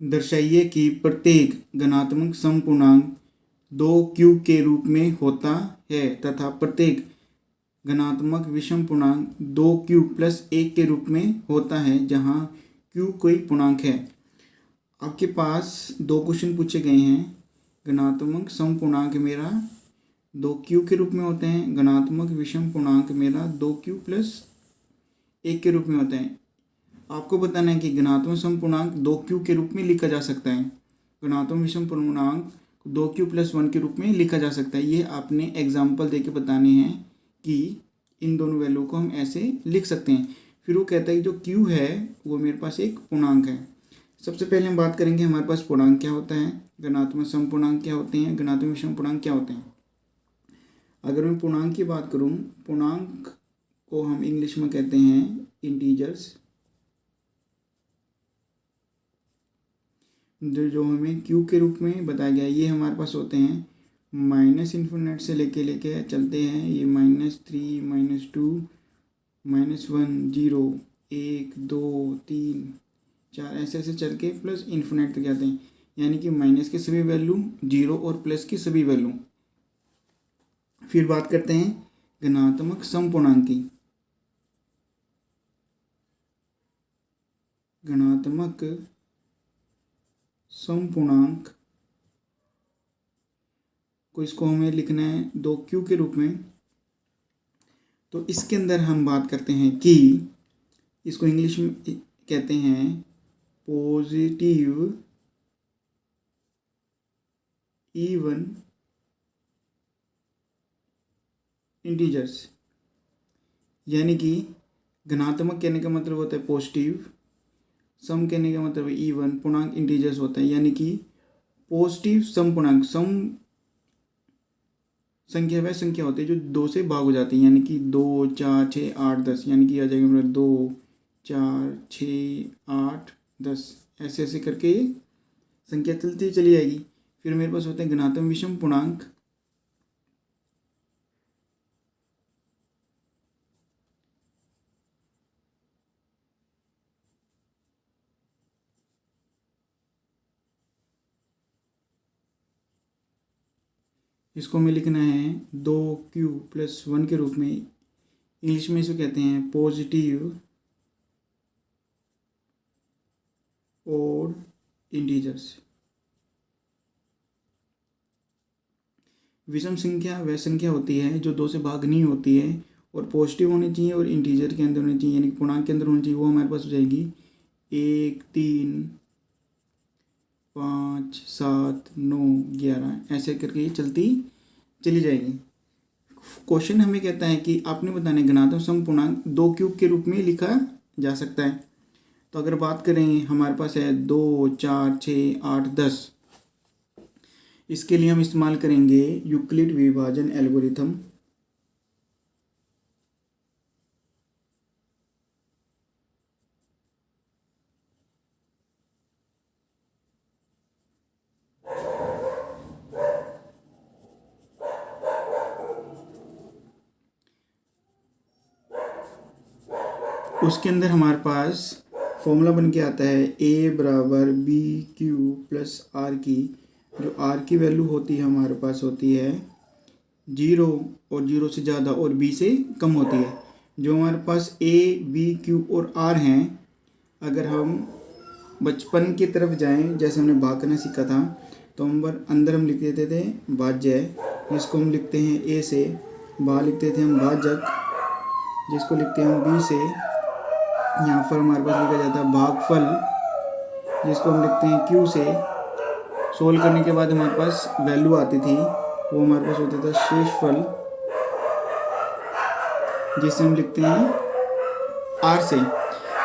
दर्शाइए कि प्रत्येक धनात्मक समपूर्णांक 2q के रूप में होता है तथा प्रत्येक धनात्मक विषम पूर्णांक 2q प्लस 1 के रूप में होता है जहाँ q कोई पूर्णांक है। आपके पास दो क्वेश्चन पूछे गए हैं। धनात्मक समपूर्णांक मेरा 2q के रूप में होते हैं, धनात्मक विषम पूर्णांक मेरा 2q प्लस 1 के रूप में होता है। आपको बताना है कि धनात्मक समपूर्णांक 2q के रूप में लिखा जा सकता है, धनात्मक विषम पूर्णांक 2q प्लस 1 के रूप में लिखा जा सकता है। ये आपने एग्जाम्पल देके बताने हैं कि इन दोनों वैल्यू को हम ऐसे लिख सकते हैं। फिर वो कहता है कि जो q है वो मेरे पास एक पूर्णांक है। सबसे पहले हम बात करेंगे हमारे पास पूर्णांक क्या होता है, धनात्मक समपूर्णांक क्या होते हैं, धनात्मक विषम पूर्णांक क्या होते हैं। अगर मैं पूर्णांक की बात करूं, पूर्णांक को हम इंग्लिश में कहते हैं इंटीजर्स, जो हमें q के रूप में बताया गया है। ये हमारे पास होते हैं माइनस इन्फिनिट से लेके चलते हैं, ये -3 -2 -1 0 1 2 3 4 ऐसे ऐसे चल के प्लस इन्फिनिट तक जाते हैं, यानी कि माइनस के सभी वैल्यू 0 और प्लस की सभी वैल्यू। फिर बात करते हैं धनात्मक समपूर्णांक की। धनात्मक समपूर्णांक को इसको हमें लिखना है 2q के रूप में। तो इसके अंदर हम बात करते हैं कि इसको इंग्लिश में कहते हैं पॉजिटिव इवन इंटीजर्स, यानी कि धनात्मक कहने का मतलब होता है पॉजिटिव, सम कहने का मतलब इवन, पूर्णांक इंटीजर्स होता है, यानी कि पॉजिटिव सम पूर्णांक। सम संख्या वह संख्या होती है जो 2 से भाग हो जाती है, यानी कि 2 4 6 8 10, यानी कि आ जाएगा मेरा 2 4 6 8 10, ऐसे ऐसे करके ये संख्या चलती चली जाएगी। फिर मेरे पास होते हैं धनात्मक विषम पूर्णांक। इसको हमें लिखना है 2q प्लस 1 के रूप में। इंग्लिश में इसको कहते हैं पॉजिटिव और इंटीजर्स। विषम संख्या वह संख्या होती है जो 2 से भाग नहीं होती है और पॉजिटिव होनी चाहिए और इंटीजर के अंदर होनी चाहिए, यानी कि पूर्णांक के अंदर होनी चाहिए। वो हमारे पास हो जाएगी 1 3 5 7 9 11, ऐसे करके ये चलती चली जाएगी। क्वेश्चन हमें कहता है कि आपने बताना है धनात्मक समपूर्णांक 2q के रूप में लिखा जा सकता है। तो अगर बात करें हमारे पास है 2 4 6 8 10, इसके लिए हम इस्तेमाल करेंगे यूक्लिड विभाजन एल्गोरिथम। उसके अंदर हमारे पास फॉर्मूला बन के आता है a बराबर बी क्यू प्लस आर की। जो आर की वैल्यू होती है हमारे पास होती है 0 और 0 से ज़्यादा और b से कम होती है। जो हमारे पास a b q और r हैं, अगर हम बचपन की तरफ जाएं, जैसे हमने भाग करना सीखा था, तो अंदर हम लिख देते थे भाज्य, जिसको हम लिखते हैं a से। बाहर लिखते थे हम भाजक, जिसको लिखते हैं हम b से। यहाँ पर हमारे पास लिखा जाता है भागफल, जिसको हम लिखते हैं q से। सोल्व करने के बाद हमारे पास वैल्यू आती थी, वो हमारे पास होता था शेषफल, जिसे हम लिखते हैं r से।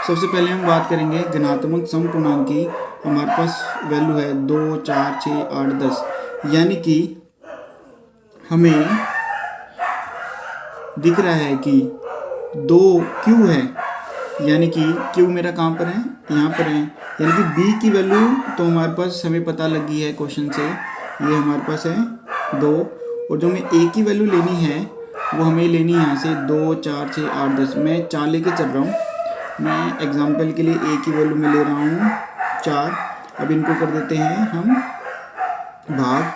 सबसे पहले हम बात करेंगे धनात्मक समपूर्णांक की। हमारे पास वैल्यू है 2 4 6 8 10, यानी कि हमें दिख रहा है कि 2q है, यानी कि q मेरा कहाँ पर है, यहाँ पर है, यानी कि b की वैल्यू तो हमारे पास हमें पता लगी है क्वेश्चन से, ये हमारे पास है 2। और जो हमें a की वैल्यू लेनी है वो हमें लेनी है यहाँ से 2 4 6 8 10। मैं 4 लेके चल रहा हूँ, मैं एग्जांपल के लिए a की वैल्यू में ले रहा हूँ 4। अब इनको कर देते हैं हम भाग।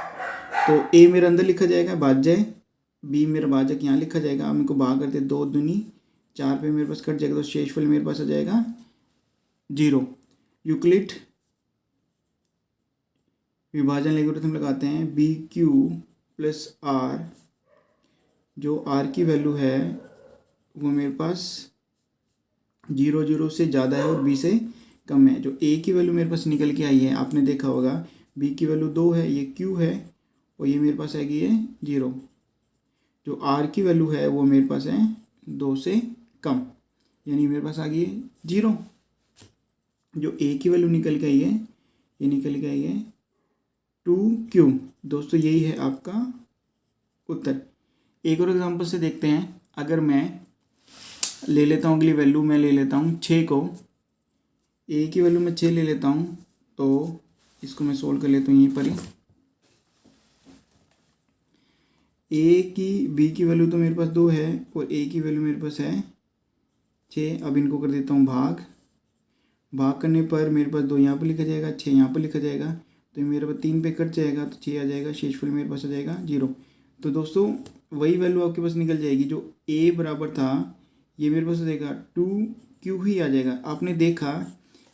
तो ए मेरे अंदर लिखा जाएगा भाज्य, बी मेरा भाजक यहाँ लिखा जाएगा। अब इनको भाग करते 2 दूनी 4 पे मेरे पास कट जाएगा, तो शेषफल मेरे पास आ जाएगा 0। यूक्लिड विभाजन एल्गोरिथम लगाते हैं, बी क्यू प्लस आर, जो आर की वैल्यू है वो मेरे पास 0 से ज़्यादा है और बी से कम है। जो ए की वैल्यू मेरे पास निकल के आई है, आपने देखा होगा, बी की वैल्यू 2 है, ये क्यू है, और ये मेरे पास आएगी है 0। जो आर की वैल्यू है वो मेरे पास है 2 से कम, यानी मेरे पास आ गई है 0। जो ए की वैल्यू निकल के आई है, ये निकल के आई है 2Q। दोस्तों यही है आपका उत्तर। एक और एग्जांपल से देखते हैं। अगर मैं ले लेता हूँ अगली वैल्यू, मैं ले लेता हूँ 6 को, ए की वैल्यू मैं 6 ले लेता हूँ, तो इसको मैं सोल्व कर लेता हूँ यहीं पर ही। ए की बी की वैल्यू तो मेरे पास 2 है और ए की वैल्यू मेरे पास है 6। अब इनको कर देता हूँ भाग। भाग करने पर मेरे पास 2 यहाँ पर लिखा जाएगा, 6 यहाँ पर लिखा जाएगा, तो मेरे पास 3 पे कट जाएगा, तो 6 आ जाएगा, शेषफल मेरे पास आ जाएगा 0। तो दोस्तों वही वैल्यू आपके पास निकल जाएगी, जो ए बराबर था ये मेरे पास आ जाएगा 2Q ही आ जाएगा। आपने देखा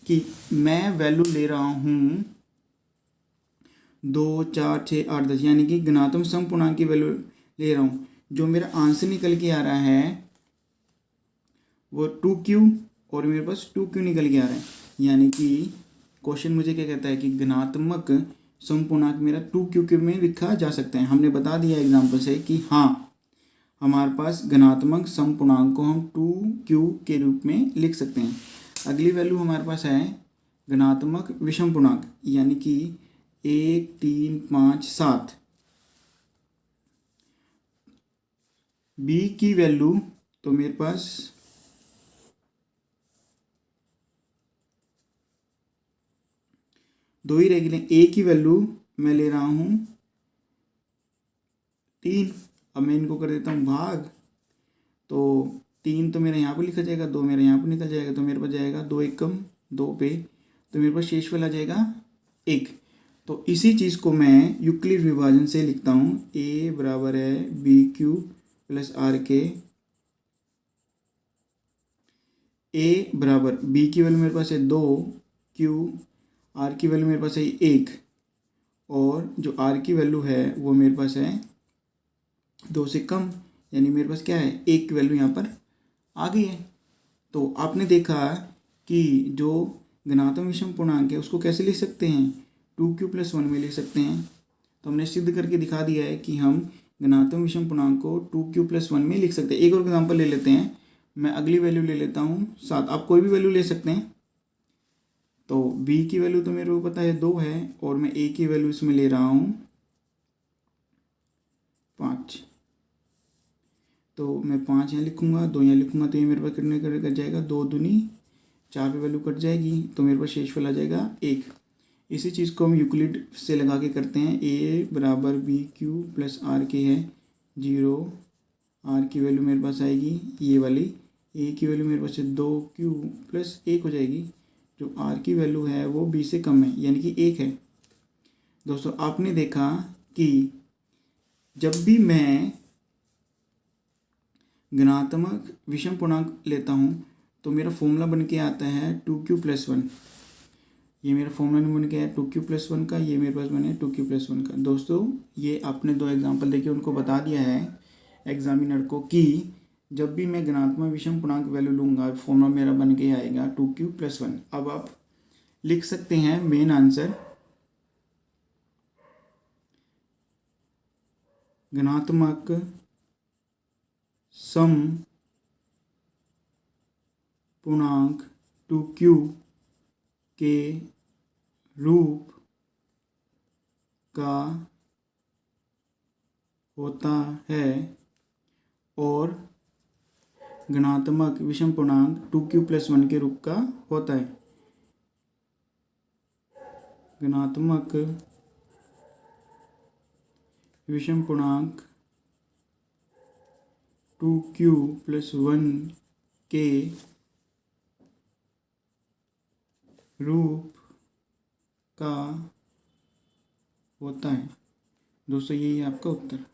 कि मैं वैल्यू ले रहा हूँ 2, 4, 6, 8, 10, यानी कि घनात्मक समपूर्णांक की वैल्यू ले रहा हूँ। जो मेरा आंसर निकल के आ रहा है वो 2Q और मेरे पास 2Q निकल के आ रहा है, यानी कि क्वेश्चन मुझे क्या कहता है कि घनात्मक समपूर्णांक मेरा 2Q में लिखा जा सकता है। हमने बता दिया एग्जाम्पल से कि हाँ, हमारे पास घनात्मक समपूर्णांक को हम 2Q के रूप में लिख सकते हैं। अगली वैल्यू हमारे पास है घनात्मक विषम पूर्णांक, यानी कि 1, 3, 5, 7। बी की वैल्यू तो मेरे पास दो ही रहेगी, ए की वैल्यू मैं ले रहा हूँ 3। अब मैं इनको कर देता हूँ भाग, तो 3 तो मेरा यहाँ पर लिखा जाएगा, 2 मेरा यहाँ पर निकल जाएगा, तो मेरे पास जाएगा 2 एकम 2 पे, तो मेरे पास शेषफल आ जाएगा 1। तो इसी चीज़ को मैं यूक्लिड विभाजन से लिखता हूँ, ए बराबर है बी क्यू प्लस आर के। ए बराबर बी की वैल्यू मेरे पास है 2, क्यू आर की वैल्यू मेरे पास है 1, और जो आर की वैल्यू है वो मेरे पास है 2 से कम, यानी मेरे पास क्या है 1 की वैल्यू यहाँ पर आ गई है। तो आपने देखा कि जो घनात्मक विषम पूर्णांक है उसको कैसे लिख सकते हैं, 2Q + 1 में लिख सकते हैं। तो हमने सिद्ध करके दिखा दिया है कि हम घनात्मक विषम पूर्णांक को 2Q + 1 में लिख सकते हैं। एक और एग्जाम्पल ले लेते हैं। मैं अगली वैल्यू ले लेता हूँ 7, आप कोई भी वैल्यू ले सकते हैं। तो बी की वैल्यू तो मेरे को पता है 2 है, और मैं ए की वैल्यू इसमें ले रहा हूँ 5। तो मैं 5 यहाँ लिखूँगा, 2 यहाँ लिखूँगा, तो ये मेरे पास कितने कट जाएगा, 2 दूनी 4 पे वैल्यू कट जाएगी, तो मेरे पास शेषफल आ जाएगा 1। इसी चीज़ को हम यूक्लिड से लगा के करते हैं। ए बराबर बी क्यू प्लस आर के है 0, आर की वैल्यू मेरे पास आएगी ये वाली, ए की वैल्यू मेरे पास है 2Q + 1 हो जाएगी। जो आर की वैल्यू है वो बी से कम है, यानी कि 1 है। दोस्तों आपने देखा कि जब भी मैं घनात्मक विषम पूर्णांक लेता हूँ तो मेरा फॉर्मूला बन के आता है 2Q + 1। ये मेरा फॉर्मूला बन के है 2Q + 1 का, ये मेरे पास बने 2Q + 1 का। दोस्तों ये आपने 2 एग्जांपल देखे, उनको बता दिया है एग्जामिनर को कि जब भी मैं घनात्मक विषम पूर्णांक वैल्यू लूँगा फॉर्मूला मेरा बन के आएगा 2Q + 1। अब आप लिख सकते हैं मेन आंसर, घनात्मक सम पूर्णांक 2Q के रूप का होता है और घनात्मक विषम पूर्णांक 2Q + 1 के रूप का होता है। घनात्मक विषम पूर्णांक 2Q + 1 के रूप का होता है। दोस्तों यही है आपका उत्तर।